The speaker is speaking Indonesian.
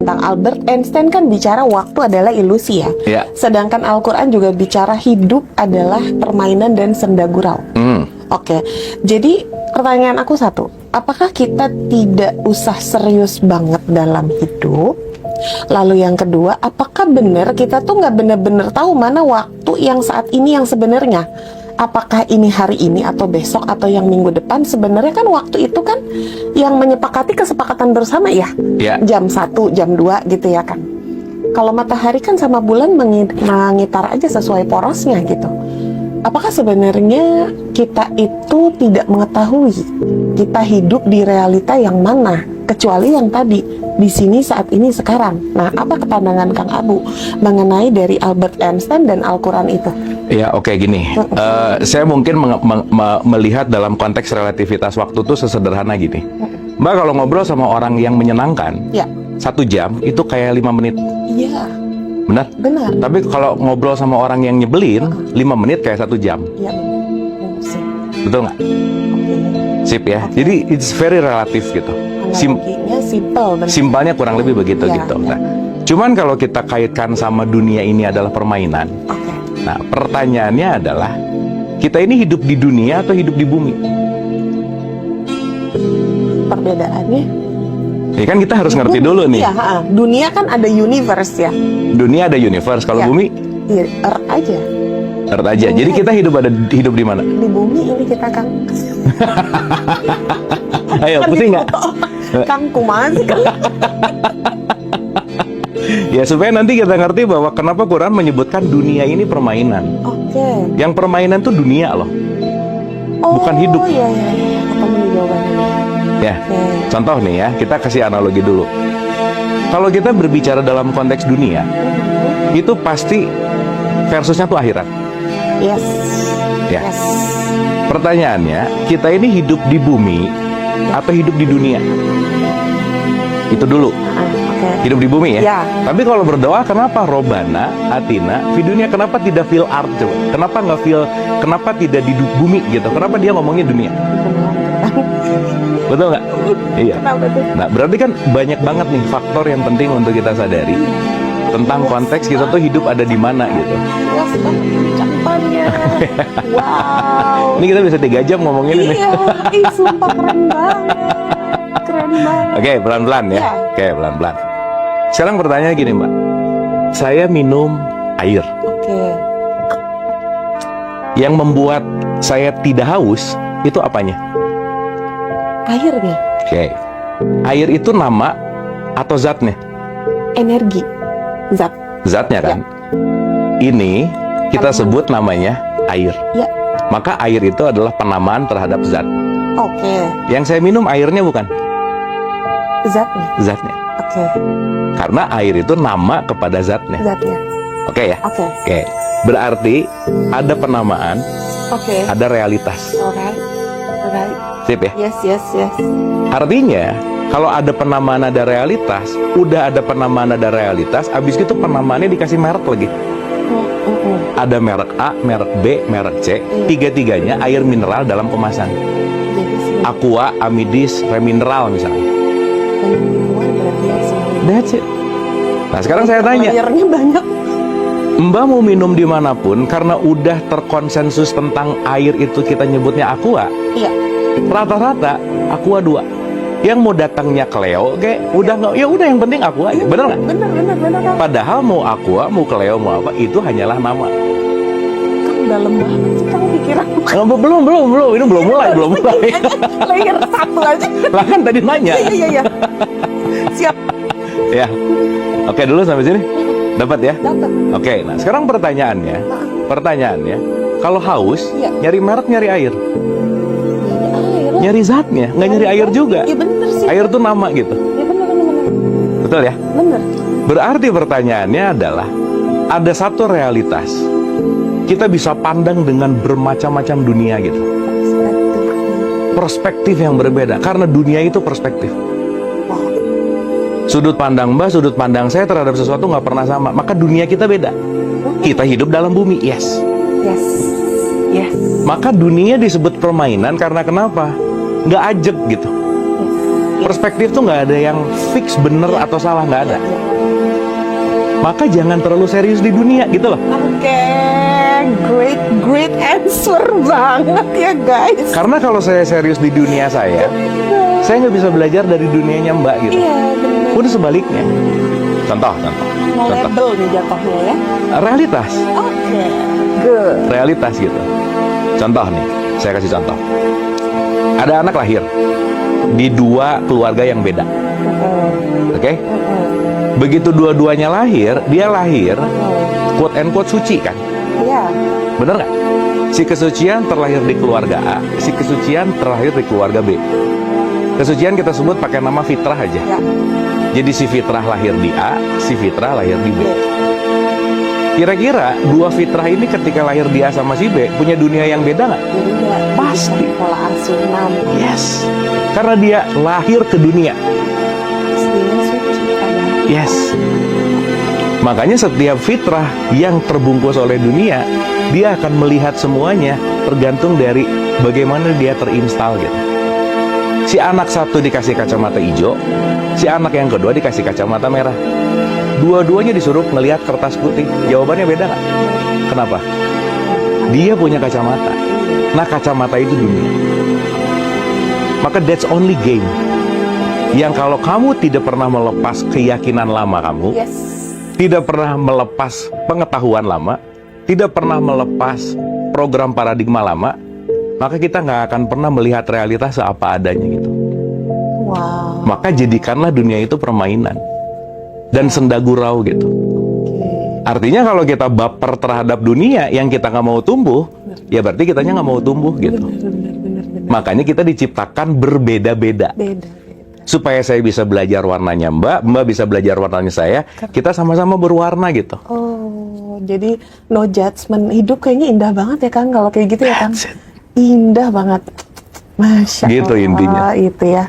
Bang Albert Einstein kan bicara waktu adalah ilusi ya. Ya. Sedangkan Al-Quran juga bicara hidup adalah permainan dan senda gurau. Oke, jadi pertanyaan aku satu, apakah kita tidak usah serius banget dalam hidup? Lalu yang kedua, apakah benar kita tuh nggak benar-benar tahu mana waktu yang saat ini yang sebenarnya? Apakah ini hari ini atau besok atau yang minggu depan? Sebenarnya kan waktu itu kan yang menyepakati kesepakatan bersama ya. Jam 1, jam 2 gitu ya kan. Kalau matahari kan sama bulan mengitar aja sesuai porosnya gitu. Apakah sebenarnya kita itu tidak mengetahui kita hidup di realita yang mana, kecuali yang tadi di sini saat ini sekarang. Nah, apa pandangan Kang Abu mengenai dari Albert Einstein dan Al-Quran itu? Ya, oke, gini. Saya mungkin melihat dalam konteks relativitas waktu itu sesederhana gini. Mbak kalau ngobrol sama orang yang menyenangkan, 1 jam itu kayak 5 menit. Iya. Benar? Benar. Tapi kalau ngobrol sama orang yang nyebelin, 5 menit kayak 1 jam. Iya. Betul nggak? Sip ya. Jadi it's very relatif gitu. Analoginya simple. Simpelnya kurang lebih begitu gitu. Nah, cuman kalau kita kaitkan sama dunia ini adalah permainan. Nah, pertanyaannya adalah kita ini hidup di dunia atau hidup di bumi? Perbedaannya? Ya kan kita harus ngerti dulu nih. Iya, dunia kan ada universe ya. Dunia ada universe. Kalau bumi? Earth aja. Earth aja. Jadi kita hidup di mana? Di bumi ini kita Kang. Ayo, putih nggak? Kang kumaha sih Kang? Ya supaya nanti kita ngerti bahwa kenapa Quran menyebutkan dunia ini permainan. Yang permainan tuh dunia loh, bukan hidup. Iya. Ketemu nih jawabannya. Ya, contoh nih ya, kita kasih analogi dulu. Kalau kita berbicara dalam konteks dunia, itu pasti versusnya tuh akhirat. Yes. Ya. Pertanyaannya, kita ini hidup di bumi atau hidup di dunia? Itu dulu. Hidup di bumi ya. Tapi kalau berdoa, kenapa Robana Atina di dunia? Kenapa tidak fil art coba? Kenapa nggak fil? Kenapa tidak di bumi gitu? Kenapa dia ngomongnya dunia? Betul nggak? Iya. Nah, berarti kan banyak banget nih faktor yang penting untuk kita sadari tentang konteks kita tuh hidup ada di mana gitu. Luas banget ini catatannya. Wow. Ini kita bisa 3 jam ngomongin ini. Iya, sumpah keren banget. Keren banget. Oke, pelan-pelan ya. Oke, pelan-pelan. Sekarang pertanyaannya gini, Mbak. Saya minum air. Yang membuat saya tidak haus itu apanya? Airnya. Air itu nama atau zatnya? Energi. Zat. Zatnya kan? Ini kita sebut namanya air. Maka air itu adalah penamaan terhadap zat. Yang saya minum airnya bukan? Zatnya. Karena air itu nama kepada zatnya. Oke ya? Berarti ada penamaan, ada realitas. Sip ya? Yes. Artinya kalau ada penamaan ada realitas, udah ada penamaan ada realitas, abis itu penamaannya dikasih merek lagi. Ada merek A, merek B, merek C, tiga-tiganya air mineral dalam kemasan. Aqua, Amidis, Remineral misalnya. That's it. Nah sekarang saya tanya, airnya banyak. Mbak mau minum dimanapun karena udah terkonsensus tentang air itu kita nyebutnya Aqua. Rata-rata Aqua 2. Yang mau datangnya Cleo, udah nggak, ya udah yang penting Aqua aja, bener nggak? Bener. Padahal mau Aqua, mau Cleo, mau apa, itu hanyalah nama. Kang dalam banget sih Kang pikiran. Belum, ini belum mulai. Layer 1 aja. Lah kan tadi nanya. Iya. Siap. Ya, oke dulu sampai sini. Dapat ya? Dapat. Oke, nah sekarang pertanyaannya, kalau haus, nyari merek, nyari air. Nyari zatnya, nggak nyari air juga. Iya bener sih. Air tuh nama gitu. Iya bener. Betul ya? Bener. Berarti pertanyaannya adalah ada satu realitas. Kita bisa pandang dengan bermacam-macam dunia gitu. Perspektif yang berbeda, karena dunia itu perspektif. Sudut pandang Mbak, sudut pandang saya terhadap sesuatu nggak pernah sama. Maka dunia kita beda. Kita hidup dalam bumi, yes. Maka dunia disebut permainan karena kenapa? Nggak ajeg gitu. Perspektif tuh nggak ada yang fix bener atau salah, nggak ada. Iya. Maka jangan terlalu serius di dunia gitu loh. Oke, great answer banget ya guys. Karena kalau saya serius di dunia saya nggak bisa belajar dari dunianya Mbak gitu. Iya benar. Udah sebaliknya. Contoh. Knowledgeable nih jatuhnya ya. Realitas. Oke, good. Realitas gitu. Contoh nih, saya kasih contoh. Ada anak lahir di dua keluarga yang beda. Oke? Begitu dua-duanya lahir, dia lahir quote and quote suci kan? Iya. Bener nggak? Si kesucian terlahir di keluarga A, si kesucian terlahir di keluarga B. Kesucian kita sebut pakai nama fitrah aja. Ya. Jadi si fitrah lahir di A, si fitrah lahir di B. Kira-kira dua fitrah ini ketika lahir di A sama si B punya dunia yang beda nggak? Beda. Pasti. Pola asuh nama. Yes. Karena dia lahir ke dunia. Pastinya suci padahal. Yes. Makanya setiap fitrah yang terbungkus oleh dunia, dia akan melihat semuanya tergantung dari bagaimana dia terinstal gitu. Si anak satu dikasih kacamata hijau, si anak yang kedua dikasih kacamata merah. Dua-duanya disuruh ngelihat kertas putih. Jawabannya beda nggak? Kenapa? Dia punya kacamata. Nah, kacamata itu dunia. Maka that's only game. Yang kalau kamu tidak pernah melepas keyakinan lama kamu, Yes. tidak pernah melepas pengetahuan lama, tidak pernah melepas program paradigma lama, maka kita nggak akan pernah melihat realitas seapa adanya gitu. Wow. Maka jadikanlah dunia itu permainan dan senda gurau gitu. Artinya kalau kita baper terhadap dunia yang kita nggak mau tumbuh, ya berarti kitanya nggak mau tumbuh gitu. Benar. Makanya kita diciptakan berbeda-beda. Beda. Supaya saya bisa belajar warnanya Mbak bisa belajar warnanya saya, kita sama-sama berwarna gitu. Oh, jadi no judgment. Hidup kayaknya indah banget ya Kang kalau kayak gitu ya Kang. That's it. Indah banget. Masya Gitu Allah, intinya. itu ya.